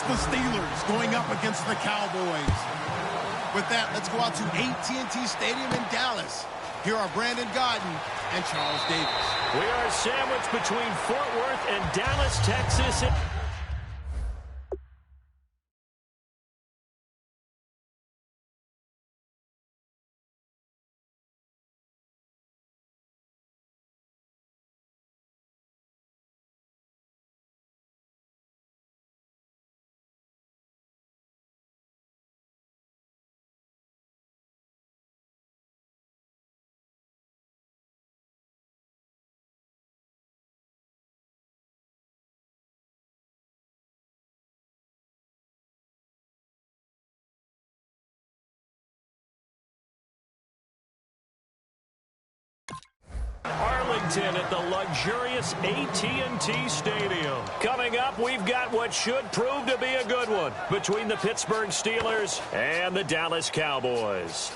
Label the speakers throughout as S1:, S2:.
S1: the Steelers going up against the Cowboys. With that, let's go out to AT&T Stadium in Dallas. Here are Brandon Godden and Charles Davis.
S2: We are sandwiched between Fort Worth and Dallas, Texas. Arlington at the luxurious AT&T Stadium. Coming up, we've got what should prove to be a good one between the Pittsburgh Steelers and the Dallas Cowboys.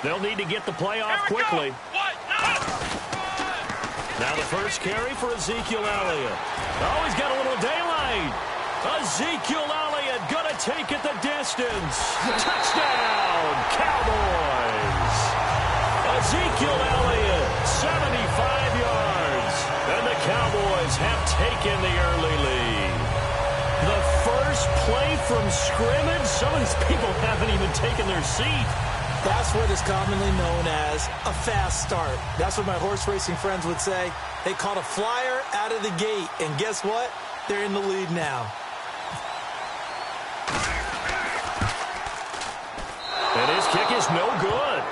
S2: They'll need to get the play off quickly. Now the first carry for Ezekiel Elliott. Oh, he's got a little daylight. Ezekiel Elliott going to take it the distance. Touchdown, Cowboys. Ezekiel Elliott, 75 yards. And the Cowboys have taken the early lead. The first play from scrimmage. Some of these people haven't even taken their seat.
S3: That's what is commonly known as a fast start. That's what my horse racing friends would say. They caught a flyer out of the gate, and guess what? They're in the lead now.
S2: And his kick is no good.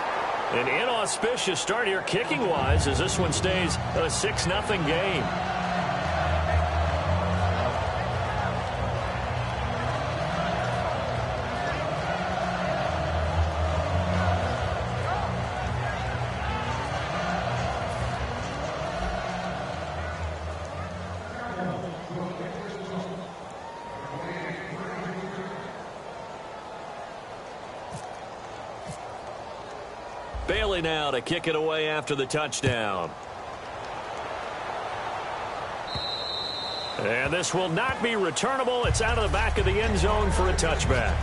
S2: An inauspicious start here kicking-wise as this one stays a 6-0 game. Bailey now to kick it away after the touchdown. And this will not be returnable. It's out of the back of the end zone for a touchback.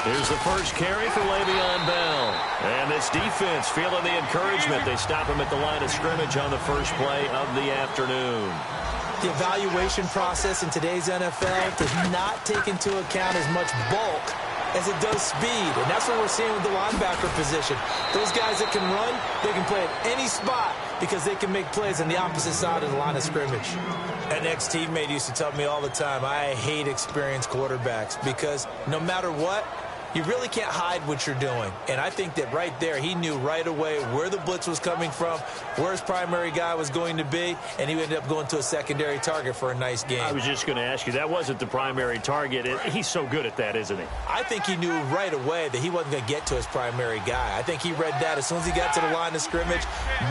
S2: Here's the first carry for Le'Veon Bell. And this defense feeling the encouragement. They stop him at the line of scrimmage on the first play of the afternoon.
S3: The evaluation process in today's NFL does not take into account as much bulk as it does speed. And that's what we're seeing with the linebacker position. Those guys that can run, they can play at any spot because they can make plays on the opposite side of the line of scrimmage. An ex-teammate used to tell me all the time, I hate experienced quarterbacks because no matter what, you really can't hide what you're doing. And I think that right there, he knew right away where the blitz was coming from, where his primary guy was going to be, and he ended up going to a secondary target for a nice game.
S2: I was just going to ask you, that wasn't the primary target. He's so good at that, isn't he?
S3: I think he knew right away that he wasn't going to get to his primary guy. I think he read that as soon as he got to the line of scrimmage,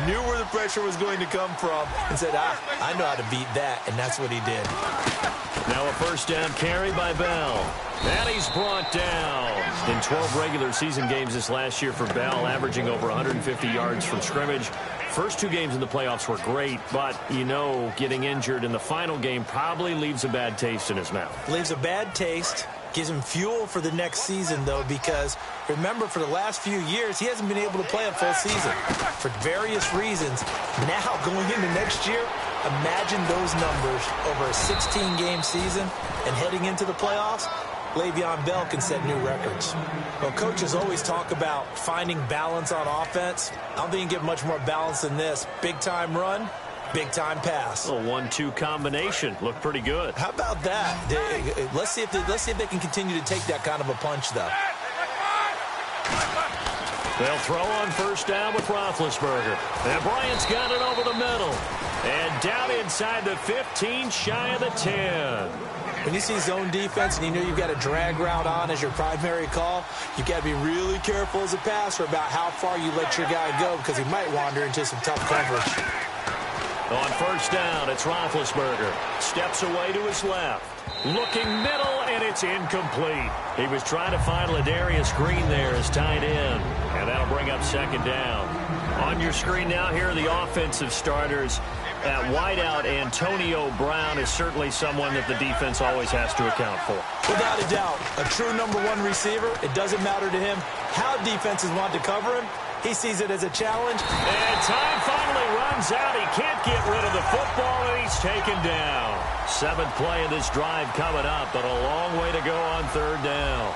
S3: knew where the pressure was going to come from, and said, I know how to beat that, and that's what he did.
S2: Now a first down carry by Bell. And he's brought down. In 12 regular season games this last year for Bell, averaging over 150 yards from scrimmage. First two games in the playoffs were great, but, you know, getting injured in the final game probably leaves a bad taste in his mouth.
S3: Leaves a bad taste. Gives him fuel for the next season, though, because remember, for the last few years, he hasn't been able to play a full season for various reasons. Now, going into next year, imagine those numbers over a 16-game season and heading into the playoffs. Le'Veon Bell can set new records. Well, coaches always talk about finding balance on offense. I don't think you can get much more balance than this. Big-time run, big-time pass.
S2: A 1-2 combination. Looked pretty good.
S3: How about that? Let's see if they can continue to take that kind of a punch, though.
S2: They'll throw on first down with Roethlisberger. And Bryant's got it over the middle. And down inside the 15, shy of the 10.
S3: When you see zone defense and you know you've got a drag route on as your primary call, you've got to be really careful as a passer about how far you let your guy go because he might wander into some tough coverage.
S2: On first down, it's Roethlisberger. Steps away to his left. Looking middle, and it's incomplete. He was trying to find Ladarius Green there as tight end. And that'll bring up second down. On your screen now, here are the offensive starters. At wideout, Antonio Brown is certainly someone that the defense always has to account for.
S3: Without a doubt, a true #1 receiver. It doesn't matter to him how defenses want to cover him. He sees it as a challenge.
S2: And time finally runs out. He can't get rid of the football, and he's taken down. 7th play of this drive coming up, but a long way to go on third down.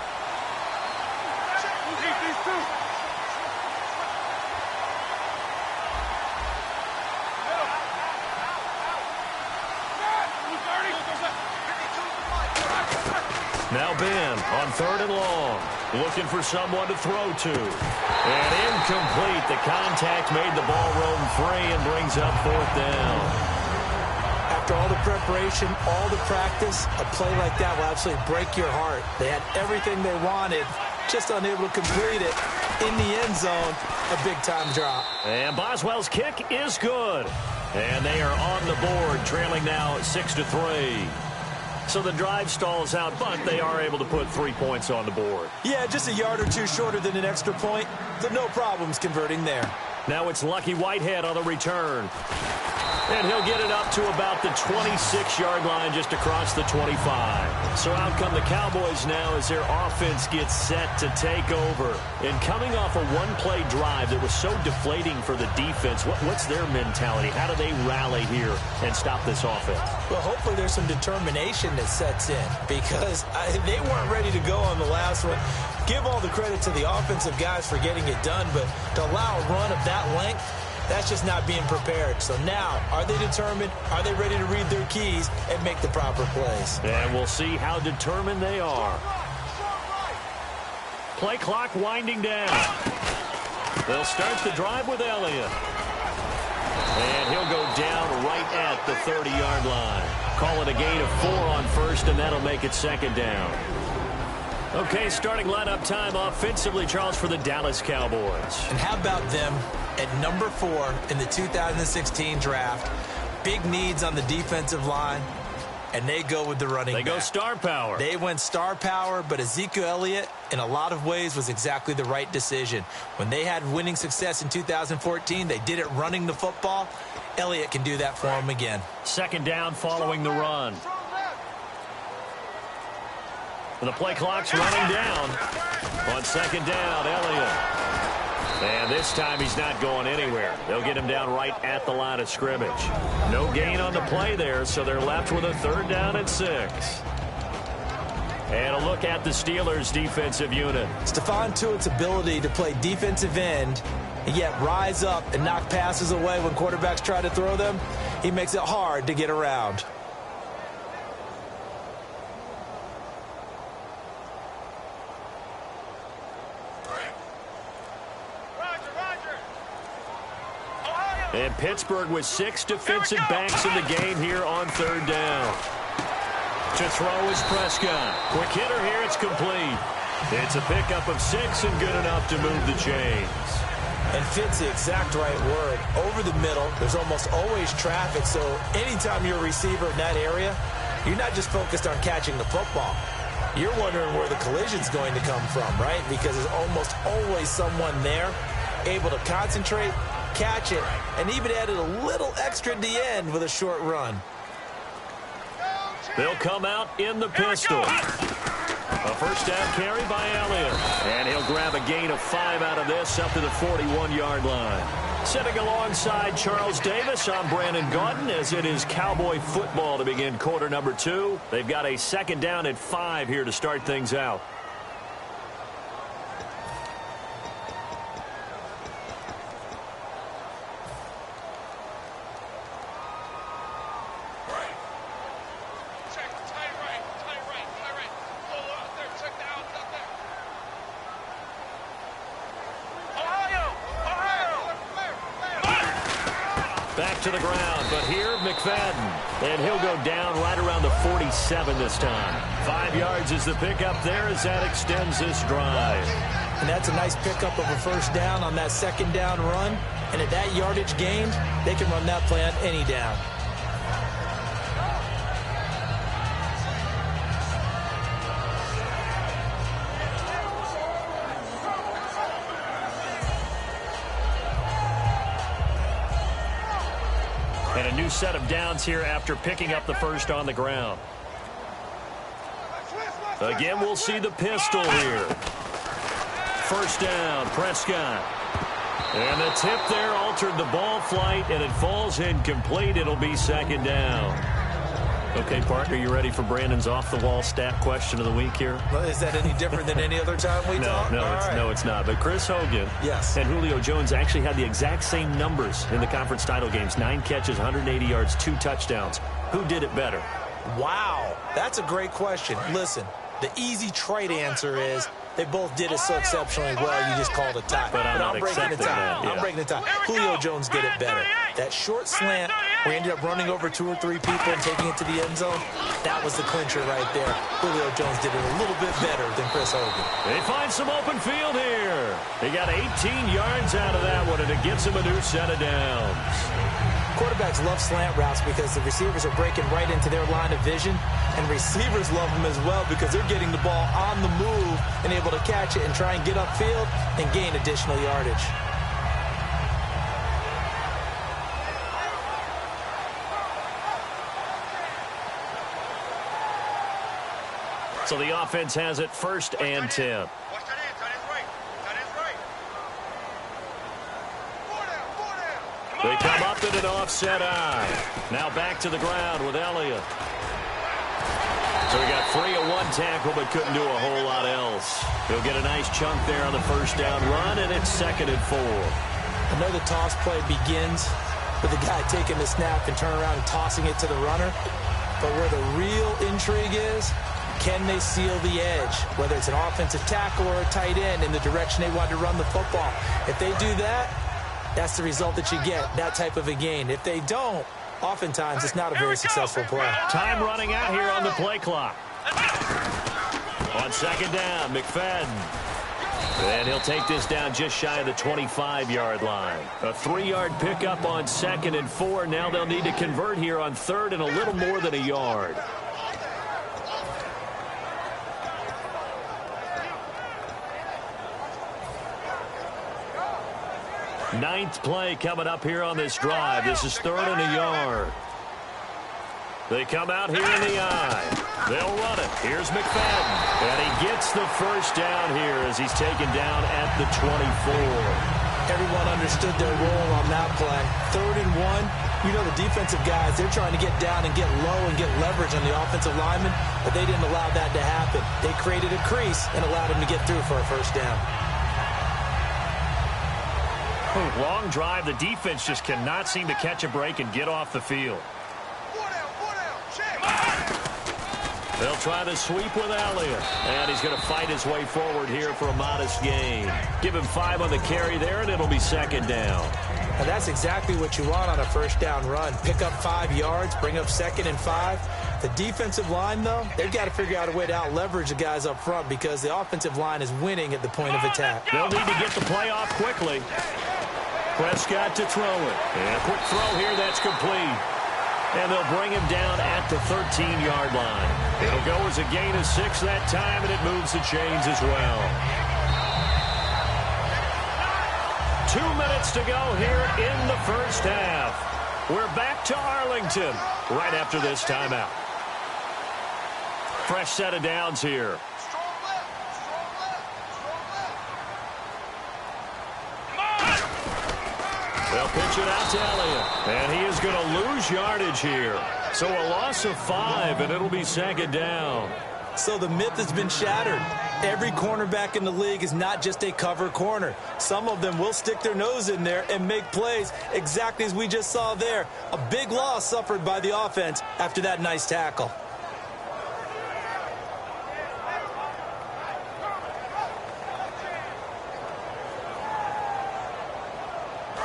S2: Now Ben on 3rd and long, looking for someone to throw to. And incomplete. The contact made the ball roam free and brings up 4th down.
S3: After all the preparation, all the practice, a play like that will absolutely break your heart. They had everything they wanted, just unable to complete it. In the end zone, a big-time drop.
S2: And Boswell's kick is good. And they are on the board, trailing now 6-3. So the drive stalls out, but they are able to put 3 points on the board.
S3: Yeah, just a yard or two shorter than an extra point, so no problems converting there.
S2: Now it's Lucky Whitehead on the return. And he'll get it up to about the 26-yard line just across the 25. So out come the Cowboys now as their offense gets set to take over. And coming off a one-play drive that was so deflating for the defense, what's their mentality? How do they rally here and stop this offense?
S3: Well, hopefully there's some determination that sets in because they weren't ready to go on the last one. Give all the credit to the offensive guys for getting it done, but to allow a run of that length, that's just not being prepared. So now, are they determined? Are they ready to read their keys and make the proper plays?
S2: And we'll see how determined they are. Play clock winding down. They'll start the drive with Elliott. And he'll go down right at the 30-yard line. Call it a gain of 4 on first, and that'll make it second down. Okay, starting lineup time offensively, Charles, for the Dallas Cowboys.
S3: And how about them at number 4 in the 2016 draft? Big needs on the defensive line, and they go with the running back.
S2: They go star power.
S3: They went star power, but Ezekiel Elliott, in a lot of ways, was exactly the right decision. When they had winning success in 2014, they did it running the football. Elliott can do that for them again.
S2: Second down following the run. The play clock's running down. On second down, Elliott. And this time he's not going anywhere. They'll get him down right at the line of scrimmage. No gain on the play there, so they're left with a 3rd down and 6. And a look at the Steelers' defensive unit.
S3: Stephon Tuitt's ability to play defensive end and yet rise up and knock passes away when quarterbacks try to throw them, he makes it hard to get around.
S2: And Pittsburgh with 6 defensive backs in the game here on 3rd down. To throw is Prescott. Quick hitter here, it's complete. It's a pickup of 6 and good enough to move the chains.
S3: And fit's the exact right word. Over the middle, there's almost always traffic, so anytime you're a receiver in that area, you're not just focused on catching the football. You're wondering where the collision's going to come from, right? Because there's almost always someone there able to concentrate, catch it, and even added a little extra at the end with a short run.
S2: They'll come out in the pistol. A first down carry by Elliott. And he'll grab a gain of 5 out of this up to the 41-yard line. Sitting alongside Charles Davis, I'm Brandon Gaudin as it is Cowboy football to begin quarter number 2. They've got a second down at 5 here to start things out. Back to the ground, but here, McFadden. And he'll go down right around the 47 this time. 5 yards is the pickup there as that extends this drive.
S3: And that's a nice pickup of a first down on that second down run. And at that yardage gained, they can run that play on any down.
S2: And a new set of downs here after picking up the first on the ground. Again, we'll see the pistol here. First down, Prescott. And the tip there altered the ball flight, and it falls incomplete. It'll be second down. Okay, Parker, you ready for Brandon's off-the-wall stat question of the week here?
S3: Well, is that any different than any other time we talk?
S2: No, it's not. But Chris Hogan and Julio Jones actually had the exact same numbers in the conference title games. 9 catches, 180 yards, 2 touchdowns. Who did it better?
S3: Wow, that's a great question. Listen, the easy, trite answer is they both did it so exceptionally well, you just called a tie.
S2: But I'm breaking the tie.
S3: I'm breaking the tie. Julio Jones did it better. That short slant where he ended up running over 2 or 3 people and taking it to the end zone, that was the clincher right there. Julio Jones did it a little bit better than Chris Hogan.
S2: They find some open field here. They got 18 yards out of that one, and it gets them a new set of downs.
S3: Quarterbacks love slant routes because the receivers are breaking right into their line of vision, and receivers love them as well because they're getting the ball on the move and able to catch it and try and get upfield and gain additional yardage.
S2: So the offense has it first and 10. They come up in an offset eye. Now back to the ground with Elliott. So he got free of 1 tackle but couldn't do a whole lot else. He'll get a nice chunk there on the first down run, and it's 2nd and 4.
S3: I know the toss play begins with the guy taking the snap and turning around and tossing it to the runner. But where the real intrigue is, can they seal the edge, whether it's an offensive tackle or a tight end in the direction they want to run the football? If they do that, that's the result that you get, that type of a gain. If they don't, oftentimes it's not a very successful play.
S2: Time running out here on the play clock. On second down, McFadden. And he'll take this down just shy of the 25-yard line. A 3-yard pickup on 2nd and 4. Now they'll need to convert here on 3rd and a little more than a yard. Ninth play coming up here on this drive. This is 3rd and a yard. They come out here in the eye. They'll run it. Here's McFadden. And he gets the first down here as he's taken down at the 24.
S3: Everyone understood their role on that play. 3rd and 1. You know the defensive guys, they're trying to get down and get low and get leverage on the offensive lineman, but they didn't allow that to happen. They created a crease and allowed him to get through for a first down.
S2: Long drive. The defense just cannot seem to catch a break and get off the field. They'll try to sweep with Elliott. And he's going to fight his way forward here for a modest gain. Give him 5 on the carry there, and it'll be 2nd down.
S3: And that's exactly what you want on a first down run. Pick up 5 yards, bring up 2nd and 5. The defensive line, though, they've got to figure out a way to out-leverage the guys up front because the offensive line is winning at the point of attack.
S2: They'll need to get the play off quickly. Prescott to throw it. And a quick throw here, that's complete. And they'll bring him down at the 13-yard line. It'll go as a gain of 6 that time, and it moves the chains as well. 2 minutes to go here in the first half. We're back to Arlington right after this timeout. Fresh set of downs here. They'll pitch it out to Elliott. And he is going to lose yardage here. So a loss of 5, and it'll be second down.
S3: So the myth has been shattered. Every cornerback in the league is not just a cover corner. Some of them will stick their nose in there and make plays exactly as we just saw there. A big loss suffered by the offense after that nice tackle.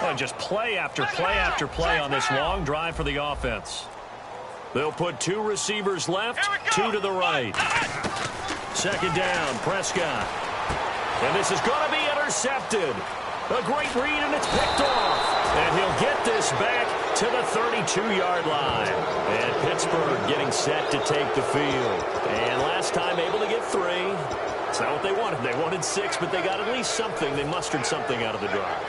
S2: And just play after play after play on this long drive for the offense. They'll put 2 receivers left, 2 to the right. Second down, Prescott. And this is going to be intercepted. A great read, and it's picked off. And he'll get this back to the 32-yard line. And Pittsburgh getting set to take the field. And last time able to get 3. It's not what they wanted. They wanted 6, but they got at least something. They mustered something out of the drive.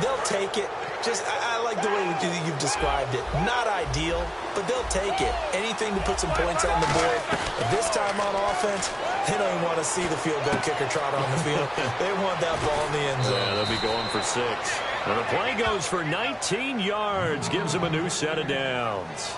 S3: They'll take it. Just, I like the way you've described it. Not ideal, but they'll take it. Anything to put some points on the board. But this time on offense, they don't even want to see the field goal kicker trot on the field. They want that ball in the end zone.
S2: Yeah, they'll be going for 6. And the play goes for 19 yards. Gives them a new set of downs.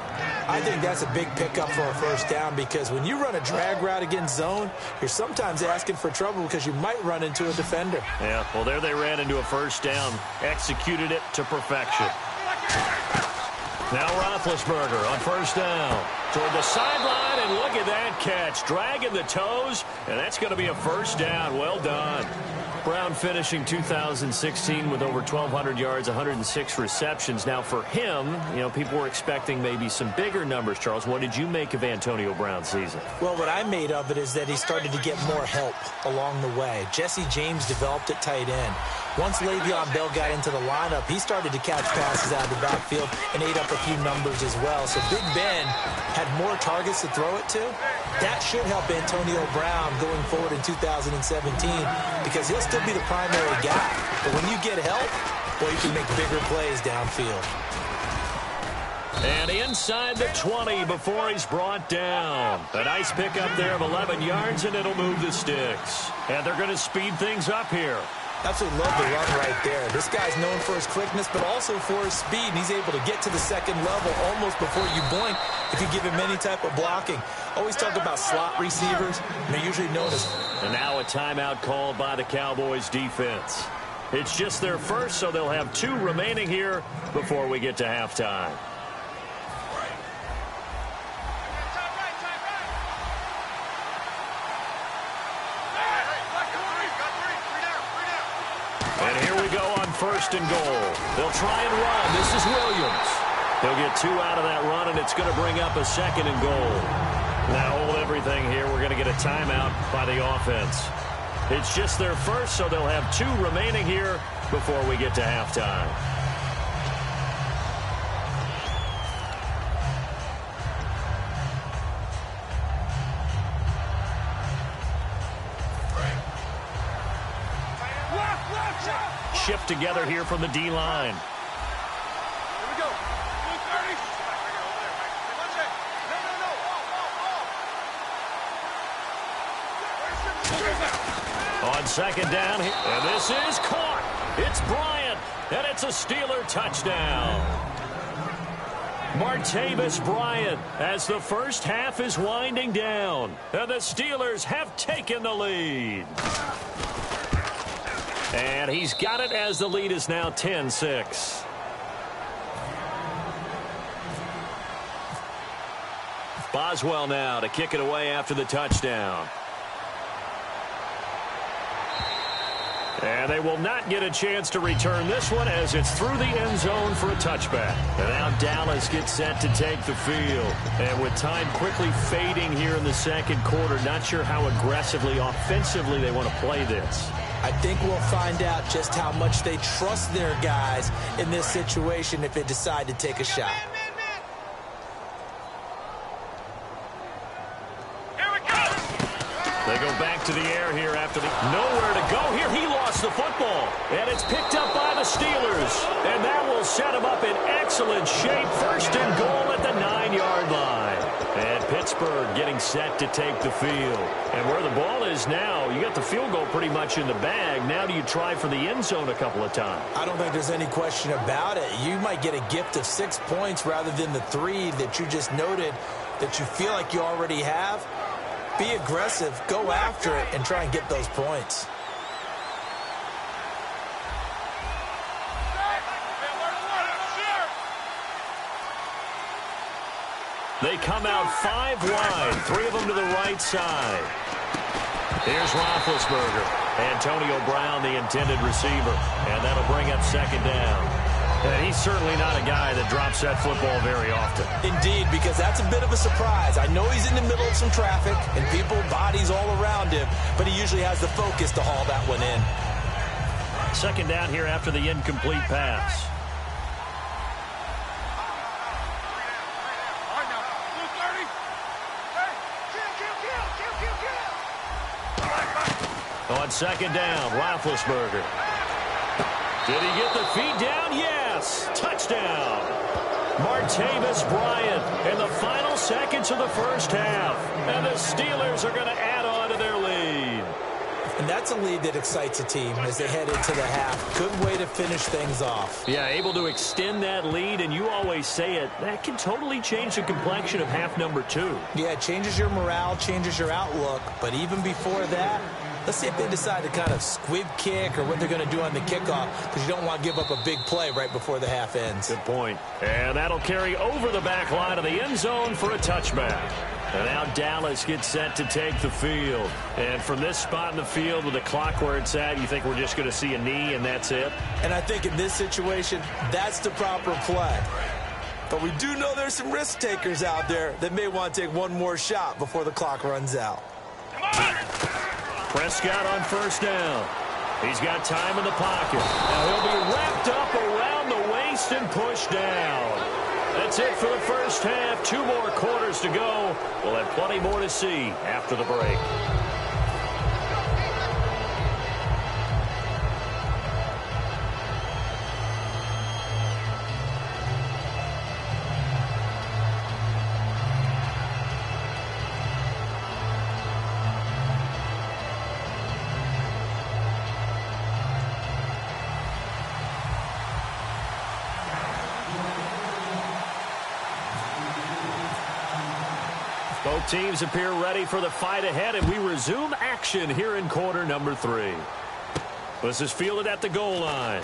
S3: I think that's a big pickup for a first down because when you run a drag route against zone, you're sometimes asking for trouble because you might run into a defender.
S2: Yeah, well, there they ran into a first down. Executed it to perfection. Now Roethlisberger on first down. Toward the sideline, and look at that catch. Dragging the toes, and that's going to be a first down. Well done. Brown finishing 2016 with over 1,200 yards, 106 receptions. Now for him, you know, people were expecting maybe some bigger numbers, Charles. What did you make of Antonio Brown's season?
S3: Well, what I made of it is that he started to get more help along the way. Jesse James developed at tight end. Once Le'Veon Bell got into the lineup, he started to catch passes out of the backfield and ate up a few numbers as well. So Big Ben had more targets to throw it to. That should help Antonio Brown going forward in 2017 because he'll still be the primary guy. But when you get help, well, you can make bigger plays downfield.
S2: And inside the 20 before he's brought down. A nice pickup there of 11 yards, and it'll move the sticks. And they're going to speed things up here.
S3: Absolutely love the run right there. This guy's known for his quickness, but also for his speed, and he's able to get to the second level almost before you blink if you give him any type of blocking. Always talk about slot receivers, and they're usually known as...
S2: And now a timeout called by the Cowboys defense. It's just their first, so they'll have 2 remaining here before we get to halftime. And here we go on first and goal. They'll try and run. This is Williams. They'll get 2 out of that run, and it's going to bring up a second and goal. Now hold everything here. We're going to get a timeout by the offense. It's just their first, so they'll have 2 remaining here before we get to halftime. Shift together here from the D-line. On second down, and this is caught. It's Bryant, and it's a Steeler touchdown. Martavis Bryant as the first half is winding down, and the Steelers have taken the lead. And he's got it as the lead is now 10-6. Boswell now to kick it away after the touchdown. And they will not get a chance to return this one as it's through the end zone for a touchback. And now Dallas gets set to take the field. And with time quickly fading here in the second quarter, not sure how aggressively, offensively they want to play this.
S3: I think we'll find out just how much they trust their guys in this situation if they decide to take a shot.
S2: They go back to the air here after the... Nowhere to go here. He lost the football. And it's picked up by the Steelers. And that will set them up in excellent shape. First and goal at the 9-yard line. And Pittsburgh Pittsburgh getting set to take the field. And where the ball is now, you got the field goal pretty much in the bag. Now do you try for the end zone a couple of times?
S3: I don't think there's any question about it. You might get a gift of 6 points rather than the 3 that you just noted that you feel like you already have. Be aggressive, go after it, and try and get those points.
S2: They come out 5 wide, 3 of them to the right side. Here's Roethlisberger. Antonio Brown, the intended receiver, and that'll bring up second down. And he's certainly not a guy that drops that football very often.
S3: Indeed, because that's a bit of a surprise. I know he's in the middle of some traffic and people, bodies all around him, but he usually has the focus to haul that one in.
S2: Second down here after the incomplete pass. On second down, Roethlisberger. Did he get the feet down? Yes. Touchdown. Martavis Bryant in the final seconds of the first half. And the Steelers are going to add on to their lead.
S3: And that's a lead that excites a team as they head into the half. Good way to finish things off.
S2: Yeah, able to extend that lead, and you always say it, that can totally change the complexion of half number 2.
S3: Yeah, it changes your morale, changes your outlook. But even before that, let's see if they decide to kind of squib kick or what they're going to do on the kickoff, because you don't want to give up a big play right before the half ends.
S2: Good point. And that'll carry over the back line of the end zone for a touchback. And now Dallas gets set to take the field. And from this spot in the field with the clock where it's at, you think we're just going to see a knee and that's it?
S3: And I think in this situation, that's the proper play. But we do know there's some risk takers out there that may want to take one more shot before the clock runs out.
S2: Prescott on first down. He's got time in the pocket. Now he'll be wrapped up around the waist and pushed down. That's it for the first half. 2 more quarters to go. We'll have plenty more to see after the break. Both teams appear ready for the fight ahead, and we resume action here in quarter number 3. This is fielded at the goal line.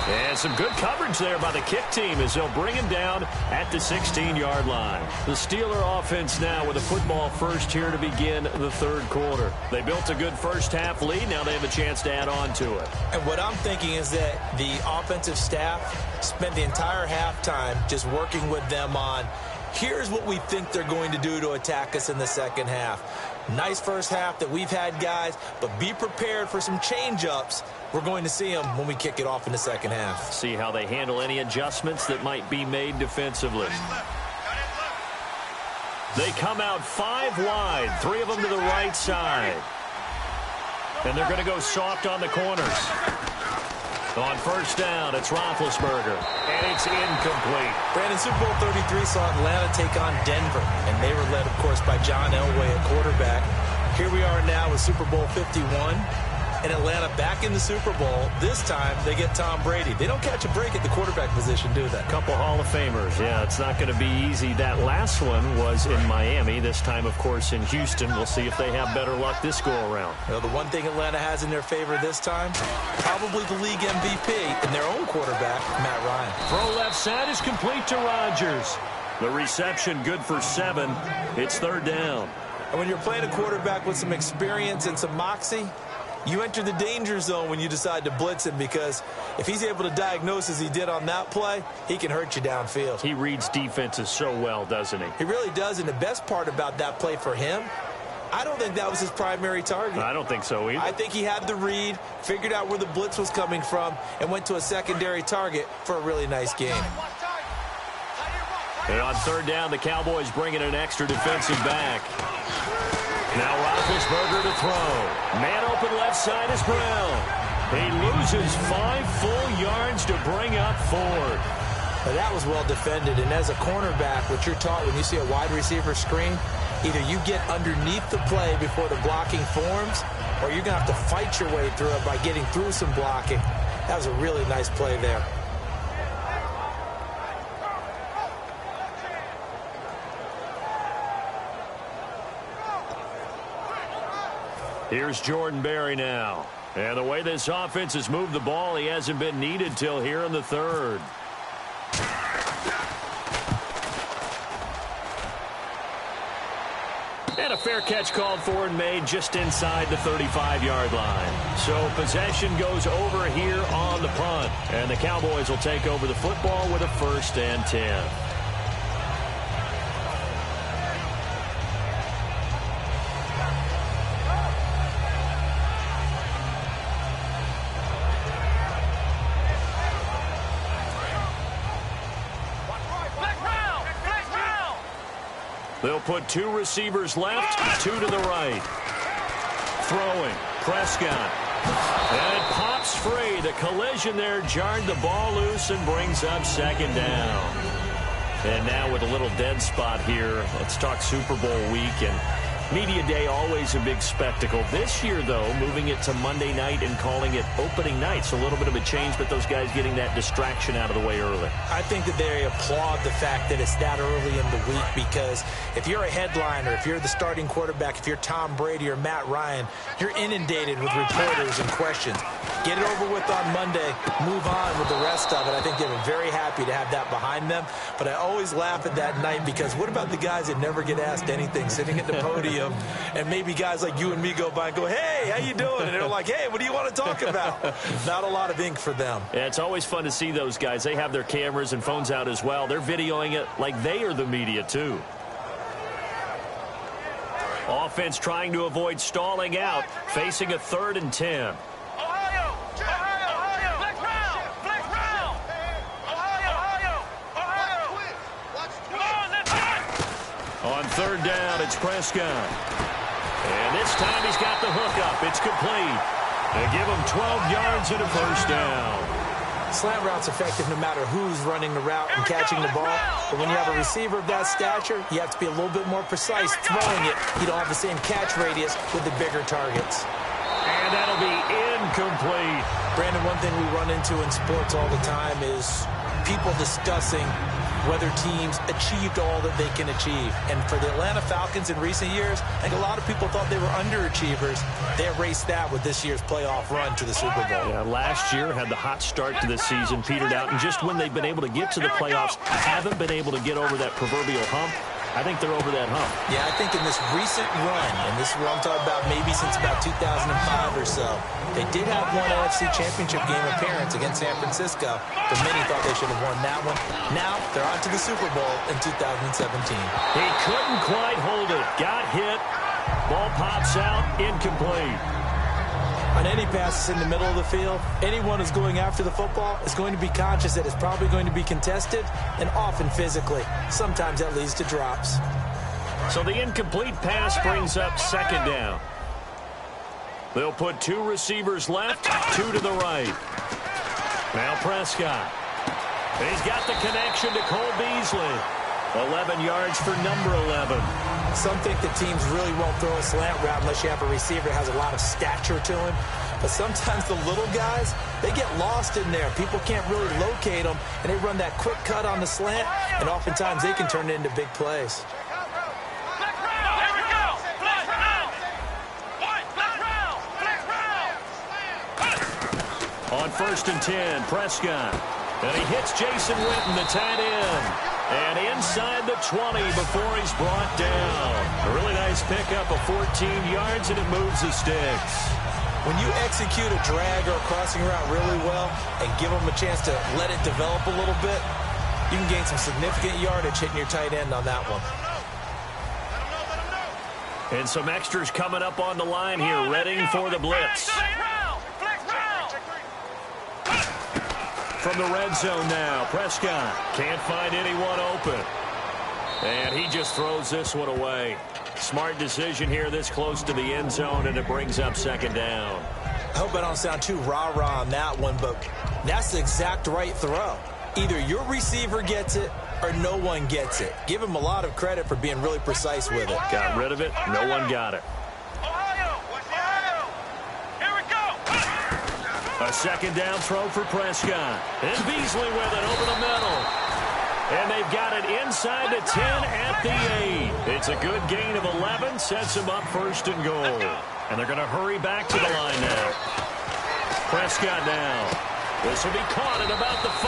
S2: And some good coverage there by the kick team as they'll bring him down at the 16-yard line. The Steeler offense now with a football first here to begin the third quarter. They built a good first half lead. Now they have a chance to add on to it.
S3: And what I'm thinking is that the offensive staff spent the entire halftime just working with them on, here's what we think they're going to do to attack us in the second half. Nice first half that we've had, guys, but be prepared for some change-ups. We're going to see them when we kick it off in the second half.
S2: See how they handle any adjustments that might be made defensively. They come out 5 wide, 3 of them to the right side. And they're going to go soft on the corners. On first down, it's Roethlisberger, and it's incomplete.
S3: Brandon, Super Bowl 33 saw Atlanta take on Denver, and they were led, of course, by John Elway at quarterback. Here we are now with Super Bowl 51, and Atlanta back in the Super Bowl. This time, they get Tom Brady. They don't catch a break at the quarterback position, do they?
S2: Couple Hall of Famers. Yeah, it's not going to be easy. That last one was in Miami. This time, of course, in Houston. We'll see if they have better luck this go-around.
S3: Well, the one thing Atlanta has in their favor this time, probably the league MVP and their own quarterback, Matt Ryan.
S2: Throw left side is complete to Rodgers. The reception good for 7. It's third down.
S3: And when you're playing a quarterback with some experience and some moxie, you enter the danger zone when you decide to blitz him, because if he's able to diagnose as he did on that play, he can hurt you downfield.
S2: He reads defenses so well, doesn't he?
S3: He really does, and the best part about that play for him, I don't think that was his primary target.
S2: I don't think so either.
S3: I think he had the read, figured out where the blitz was coming from, and went to a secondary target for a really nice game.
S2: And on third down, the Cowboys bring in an extra defensive back. Now Roethlisberger to throw. Man open left side is Brown. He loses 5 full yards to bring up 4.
S3: Now, that was well defended, and as a cornerback, what you're taught when you see a wide receiver screen, either you get underneath the play before the blocking forms, or you're going to have to fight your way through it by getting through some blocking. That was a really nice play there.
S2: Here's Jordan Berry now. And the way this offense has moved the ball, he hasn't been needed till here in the third. And a fair catch called for and made just inside the 35-yard line. So possession goes over here on the punt. And the Cowboys will take over the football with a 1st and 10. They'll put 2 receivers left, 2 to the right. Throwing, Prescott. And it pops free. The collision there jarred the ball loose and brings up 2nd down. And now with a little dead spot here, let's talk Super Bowl week. And Media Day, always a big spectacle. This year, though, moving it to Monday night and calling it opening night. So a little bit of a change, but those guys getting that distraction out of the way early.
S3: I think that they applaud the fact that it's that early in the week, because if you're a headliner, if you're the starting quarterback, if you're Tom Brady or Matt Ryan, you're inundated with reporters and questions. Get it over with on Monday, move on with the rest of it. I think they were very happy to have that behind them. But I always laugh at that night, because what about the guys that never get asked anything, sitting at the podium, and maybe guys like you and me go by and go, hey, how you doing? And they're like, hey, what do you want to talk about? Not a lot of ink for them.
S2: Yeah, it's always fun to see those guys. They have their cameras and phones out as well. They're videoing it like they are the media, too. Offense trying to avoid stalling out, facing a 3rd and 10. On 3rd down, it's Prescott. And this time he's got the hook up. It's complete. They give him 12 yards and a 1st down.
S3: Slant route's effective no matter who's running the route and catching the ball. But when you have a receiver of that stature, you have to be a little bit more precise throwing it. You don't have the same catch radius with the bigger targets.
S2: And that'll be incomplete.
S3: Brandon, one thing we run into in sports all the time is people discussing whether teams achieved all that they can achieve. And for the Atlanta Falcons in recent years, I think a lot of people thought they were underachievers. They erased that with this year's playoff run to the Super Bowl.
S2: Yeah, last year had the hot start to the season, petered out, and just when they've been able to get to the playoffs, haven't been able to get over that proverbial hump. I think they're over that hump.
S3: Yeah, I think in this recent run, and this is what I'm talking about maybe since about 2005 or so, they did have one NFC Championship game appearance against San Francisco, but many thought they should have won that one. Now they're on to the Super Bowl in 2017.
S2: He couldn't quite hold it. Got hit. Ball pops out. Incomplete.
S3: On any passes in the middle of the field, anyone who's going after the football is going to be conscious that it's probably going to be contested, and often physically. Sometimes that leads to drops.
S2: So the incomplete pass brings up 2nd down. They'll put 2 receivers left, 2 to the right. Now Prescott. He's got the connection to Cole Beasley. 11 yards for number 11.
S3: Some think that teams really won't throw a slant route unless you have a receiver that has a lot of stature to him. But sometimes the little guys, they get lost in there. People can't really locate them, and they run that quick cut on the slant, and oftentimes they can turn it into big plays.
S2: On 1st and 10, Prescott. And he hits Jason Witten, the tight end. And inside the 20 before he's brought down. A really nice pickup of 14 yards, and it moves the sticks.
S3: When you execute a drag or a crossing route really well and give them a chance to let it develop a little bit, you can gain some significant yardage hitting your tight end on that one.
S2: And some extras coming up on the line here, ready for the blitz. From the red zone now, Prescott can't find anyone open. And he just throws this one away. Smart decision here this close to the end zone, and it brings up 2nd down.
S3: I hope I don't sound too rah-rah on that one, but that's the exact right throw. Either your receiver gets it or no one gets it. Give him a lot of credit for being really precise with it.
S2: Got rid of it. No one got it. A second down throw for Prescott. And Beasley with it over the middle. And they've got it inside the 10 at the 8. It's a good gain of 11. Sets them up 1st and goal. And they're going to hurry back to the line now. Prescott now. This will be caught at about the 5.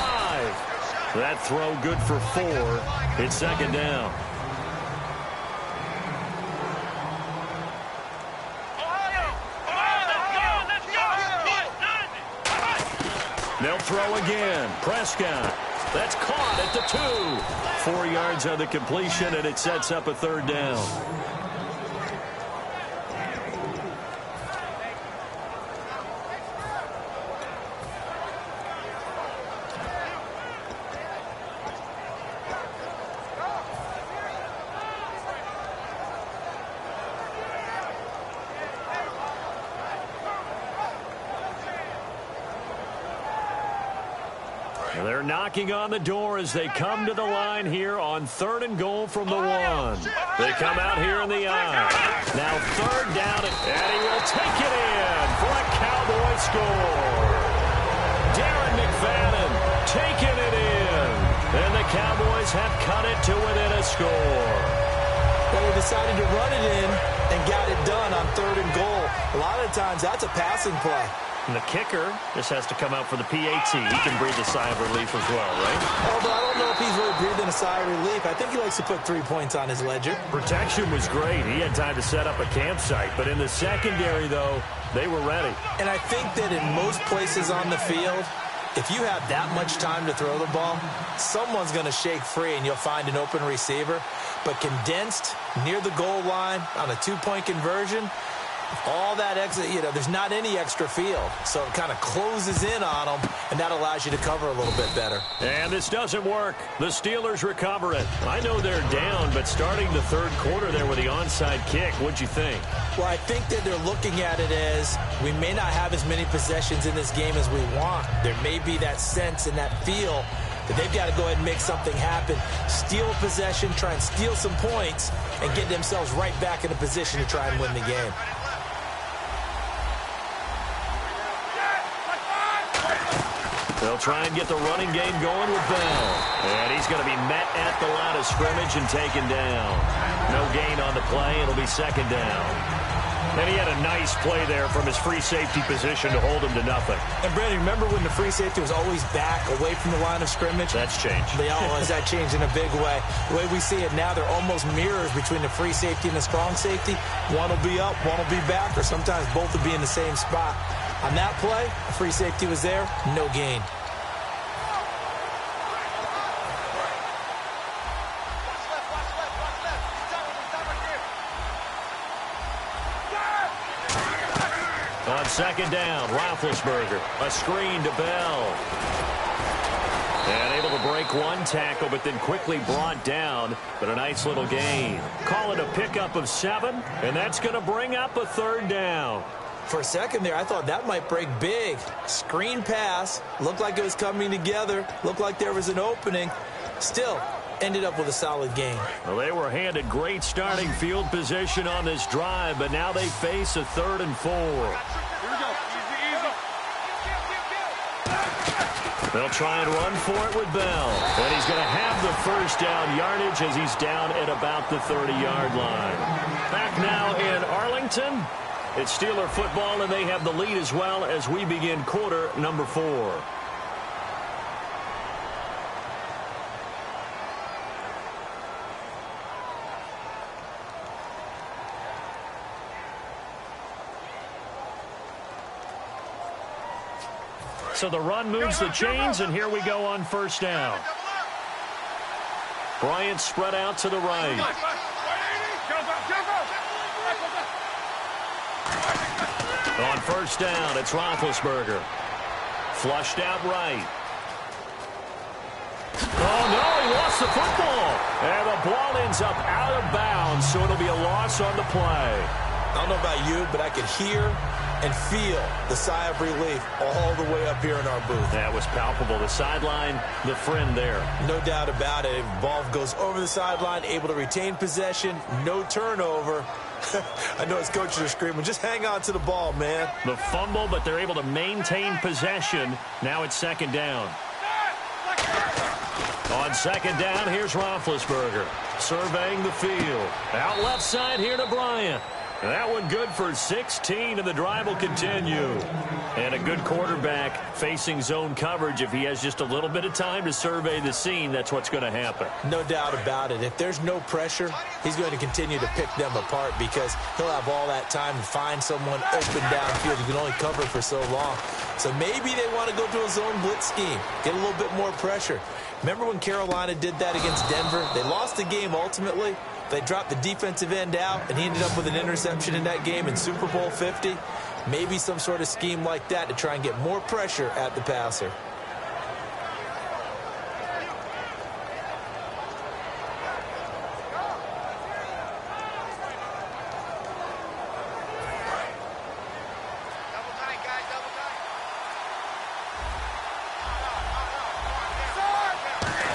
S2: That throw good for 4. It's 2nd down. They'll throw again. Prescott. That's caught at the 2. 4 yards on the completion, and it sets up a 3rd down. They're knocking on the door as they come to the line here on 3rd and goal from the 1. They come out here in the I. Now 3rd down, and he will take it in for a Cowboy score. Darren McFadden taking it in. And the Cowboys have cut it to within a score.
S3: Well, they decided to run it in and got it done on 3rd and goal. A lot of times that's a passing play.
S2: And the kicker just has to come out for the PAT. He can breathe a sigh of relief as well, right?
S3: Although I don't know if he's really breathing a sigh of relief. I think he likes to put 3 points on his ledger.
S2: Protection was great. He had time to set up a campsite. But in the secondary, though, they were ready.
S3: And I think that in most places on the field, if you have that much time to throw the ball, someone's going to shake free and you'll find an open receiver. But condensed near the goal line on a 2-point conversion, all that extra, there's not any extra field. So it kind of closes in on them, and that allows you to cover a little bit better.
S2: And this doesn't work. The Steelers recover it. I know they're down, but starting the 3rd quarter there with the onside kick, what'd you think?
S3: Well, I think that they're looking at it as we may not have as many possessions in this game as we want. There may be that sense and that feel that they've got to go ahead and make something happen, steal a possession, try and steal some points, and get themselves right back in a position to try and win the game.
S2: They'll try and get the running game going with Bell. And he's going to be met at the line of scrimmage and taken down. No gain on the play. It'll be 2nd down. And he had a nice play there from his free safety position to hold him to nothing.
S3: And, Brandon, remember when the free safety was always back away from the line of scrimmage?
S2: That's changed.
S3: That changed in a big way. The way we see it now, they're almost mirrors between the free safety and the strong safety. One will be up, one will be back, or sometimes both will be in the same spot. On that play, the free safety was there, no gain.
S2: On 2nd down, Roethlisberger, a screen to Bell. And able to break one tackle, but then quickly brought down. But a nice little gain. Call it a pickup of 7, and that's going to bring up a 3rd down.
S3: For a second there, I thought that might break big. Screen pass, looked like it was coming together, looked like there was an opening. Still, ended up with a solid gain.
S2: Well, they were handed great starting field position on this drive, but now they face a 3rd and 4.
S1: Here we go. Easy, easy.
S2: They'll try and run for it with Bell. And he's going to have the 1st down yardage as he's down at about the 30-yard line. Back now in Arlington. It's Steeler football, and they have the lead as well as we begin quarter number 4. So the run moves the chains, and here we go on 1st down. Bryant spread out to the right. On 1st down, it's Roethlisberger. Flushed out right. Oh, no, he lost the football. And the ball ends up out of bounds, so it'll be a loss on the play.
S3: I don't know about you, but I could hear and feel the sigh of relief all the way up here in our booth.
S2: That was palpable. The sideline, the friend there.
S3: No doubt about it. Ball goes over the sideline, able to retain possession, no turnover. I know his coaches are screaming, just hang on to the ball, man.
S2: The fumble, but they're able to maintain possession. Now it's second down. On second down, here's Roethlisberger surveying the field. Out left side here to Bryant. That one good for 16, and the drive will continue. And a good quarterback facing zone coverage. If he has just a little bit of time to survey the scene, that's what's going to happen.
S3: No doubt about it. If there's no pressure, he's going to continue to pick them apart because he'll have all that time to find someone open downfield. He can only cover for so long. So maybe they want to go to a zone blitz scheme, get a little bit more pressure. Remember when Carolina did that against Denver? They lost the game ultimately. They dropped the defensive end out, and he ended up with an interception in that game in Super Bowl 50. Maybe some sort of scheme like that to try and get more pressure at the passer.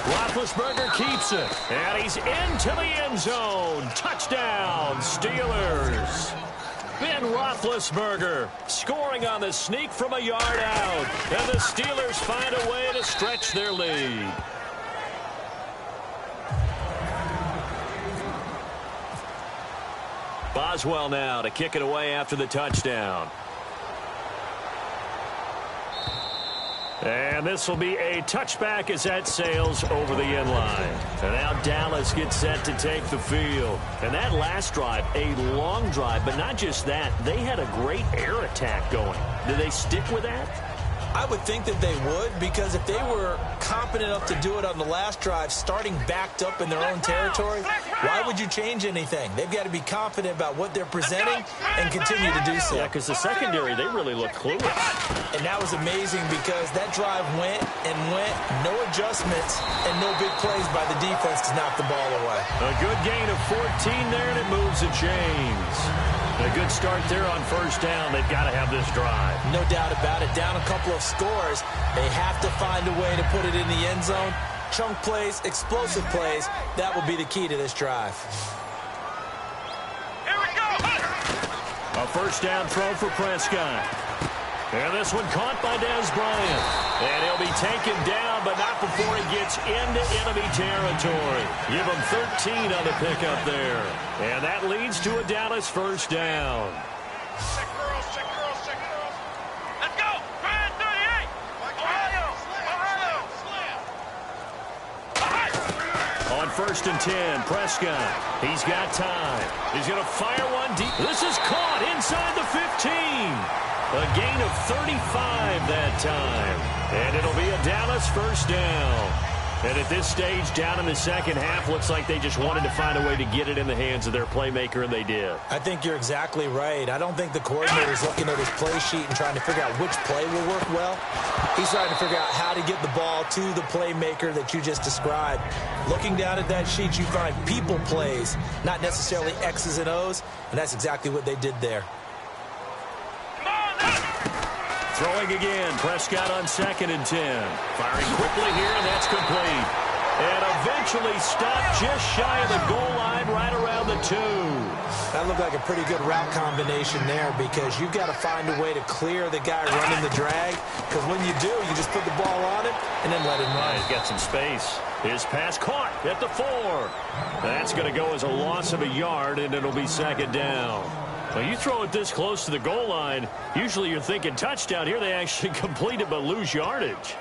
S2: Roethlisberger keeps it, and he's into the end zone. Touchdown, Steelers. Ben Roethlisberger scoring on the sneak from a yard out, and the Steelers find a way to stretch their lead. Boswell now to kick it away after the touchdown. And this will be a touchback as that sails over the end line. And now Dallas gets set to take the field. And that last drive, a long drive, but not just that. They had a great air attack going. Do they stick with that?
S3: I would think that they would, because if they were competent enough to do it on the last drive, starting backed up in their own territory, why would you change anything? They've got to be confident about what they're presenting and continue to do so.
S2: Yeah, because the secondary, they really look clueless.
S3: And that was amazing because that drive went and went, no adjustments, and no big plays by the defense to knock the ball away.
S2: A good gain of 14 there, and it moves the chains. A good start there on first down. They've got to have this drive.
S3: No doubt about it. Down a couple of scores. They have to find a way to put it in the end zone. Chunk plays, explosive plays. That will be the key to this drive.
S2: Here we go. A first down throw for Prescott. And this one caught by Dez Bryant. And he'll be taken down, but not before he gets into enemy territory. Give him 13 on the pickup there. And that leads to a Dallas first down.
S4: Check girls, check girls, check girls. Let's go. Brand 38. Ohio.
S2: On first and 10, Prescott. He's got time. He's going to fire one deep. This is caught inside the 15. A gain of 35 that time. And it'll be a Dallas first down. And at this stage, down in the second half, looks like they just wanted to find a way to get it in the hands of their playmaker, and they did.
S3: I think you're exactly right. I don't think the coordinator's looking at his play sheet and trying to figure out which play will work well. He's trying to figure out how to get the ball to the playmaker that you just described. Looking down at that sheet, you find people plays, not necessarily X's and O's, and that's exactly what they did there.
S2: Throwing again, Prescott on second and 10. Firing quickly here, and that's complete. And eventually stopped just shy of the goal line, right around the 2.
S3: That looked like a pretty good route combination there, because you've got to find a way to clear the guy running the drag. Because when you do, you just put the ball on him and then let him run.
S2: He's got some space. His pass caught at the 4. That's going to go as a loss of a yard, and it'll be second down. Well, you throw it this close to the goal line, usually you're thinking touchdown. Here they actually complete it but lose yardage.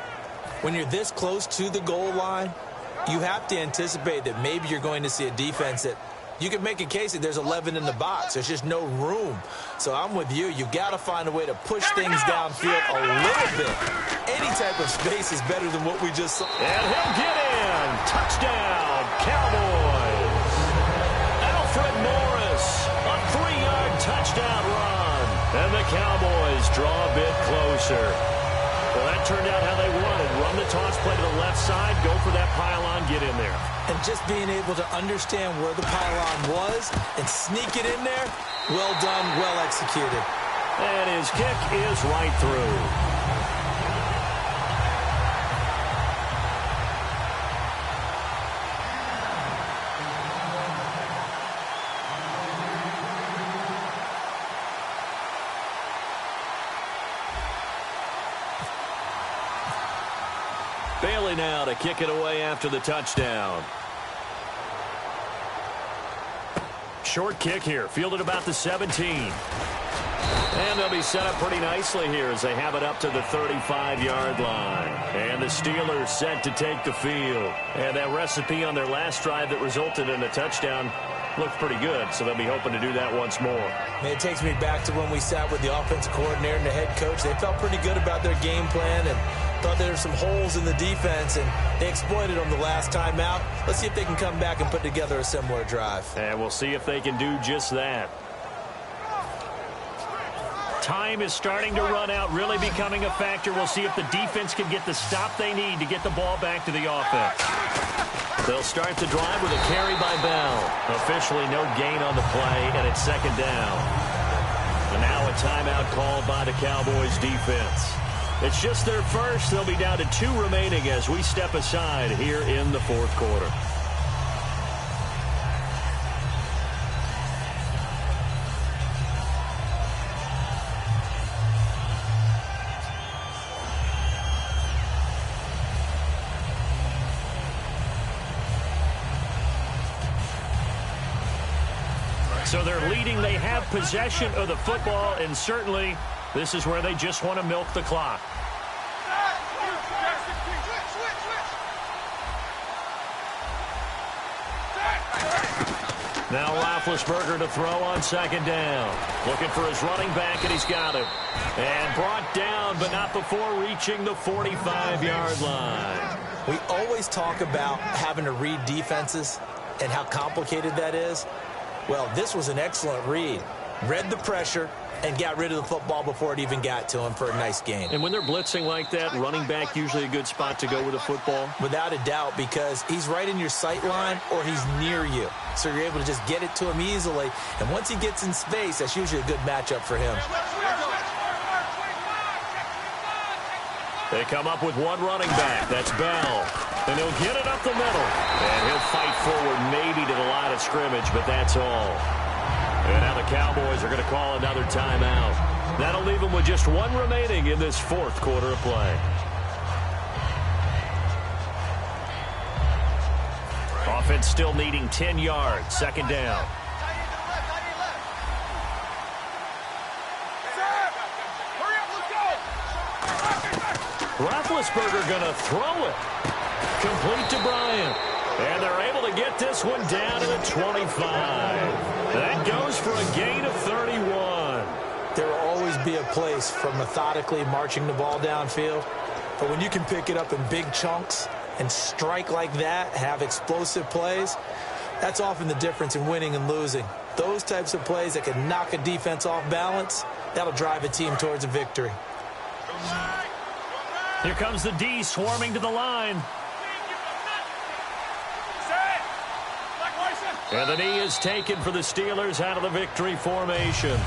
S3: When you're this close to the goal line, you have to anticipate that maybe you're going to see a defense that you can make a case that there's 11 in the box. There's just no room. So I'm with you. You've got to find a way to push things downfield a little bit. Any type of space is better than what we just saw.
S2: And he'll get in. Touchdown, Cowboys. Alfred Morris, a 3-yard touchdown run. And the Cowboys draw a bit closer. Well, that turned out how they wanted. Run the the toss play to the left side. Go for that pylon. Get in there.
S3: And just being able to understand where the pylon was and sneak it in there, well done, well executed.
S2: And his kick is right through. Bailey now to kick it away after the touchdown. Short kick here, fielded about the 17. And they'll be set up pretty nicely here as they have it up to the 35-yard line. And the Steelers set to take the field. And that recipe on their last drive that resulted in a touchdown looked pretty good, so they'll be hoping to do that once more.
S3: Man, it takes me back to when we sat with the offensive coordinator and the head coach. They felt pretty good about their game plan and thought there were some holes in the defense, and they exploited them the last time out. Let's see if they can come back and put together a similar drive.
S2: And we'll see if they can do just that. Time is starting to run out, really becoming a factor. We'll see if the defense can get the stop they need to get the ball back to the offense. They'll start the drive with a carry by Bell. Officially no gain on the play, and it's second down. And now a timeout called by the Cowboys defense. It's just their first. They'll be down to 2 remaining as we step aside here in the fourth quarter. So they're leading. They have possession of the football, and certainly this is where they just want to milk the clock. Now Roethlisberger to throw on second down. Looking for his running back, and he's got him. And brought down, but not before reaching the 45-yard line.
S3: We always talk about having to read defenses and how complicated that is. Well, this was an excellent read. Read the pressure and got rid of the football before it even got to him for a nice gain.
S2: And when they're blitzing like that, running back usually a good spot to go with the football?
S3: Without a doubt, because he's right in your sight line or he's near you. So you're able to just get it to him easily. And once he gets in space, that's usually a good matchup for him.
S2: They come up with one running back. That's Bell. And he'll get it up the middle. And he'll fight forward maybe to the line of scrimmage, but that's all. And now the Cowboys are going to call another timeout. That'll leave them with just 1 remaining in this fourth quarter of play. Offense still needing 10 yards. Second down. Roethlisberger going to throw it. Complete to Bryant. And they're able to get this one down to the 25. That goes for a gain of 31.
S3: There will always be a place for methodically marching the ball downfield. But when you can pick it up in big chunks and strike like that, have explosive plays, that's often the difference in winning and losing. Those types of plays that can knock a defense off balance, that'll drive a team towards a victory.
S2: Here comes the D swarming to the line. And the knee is taken for the Steelers out of the victory formation.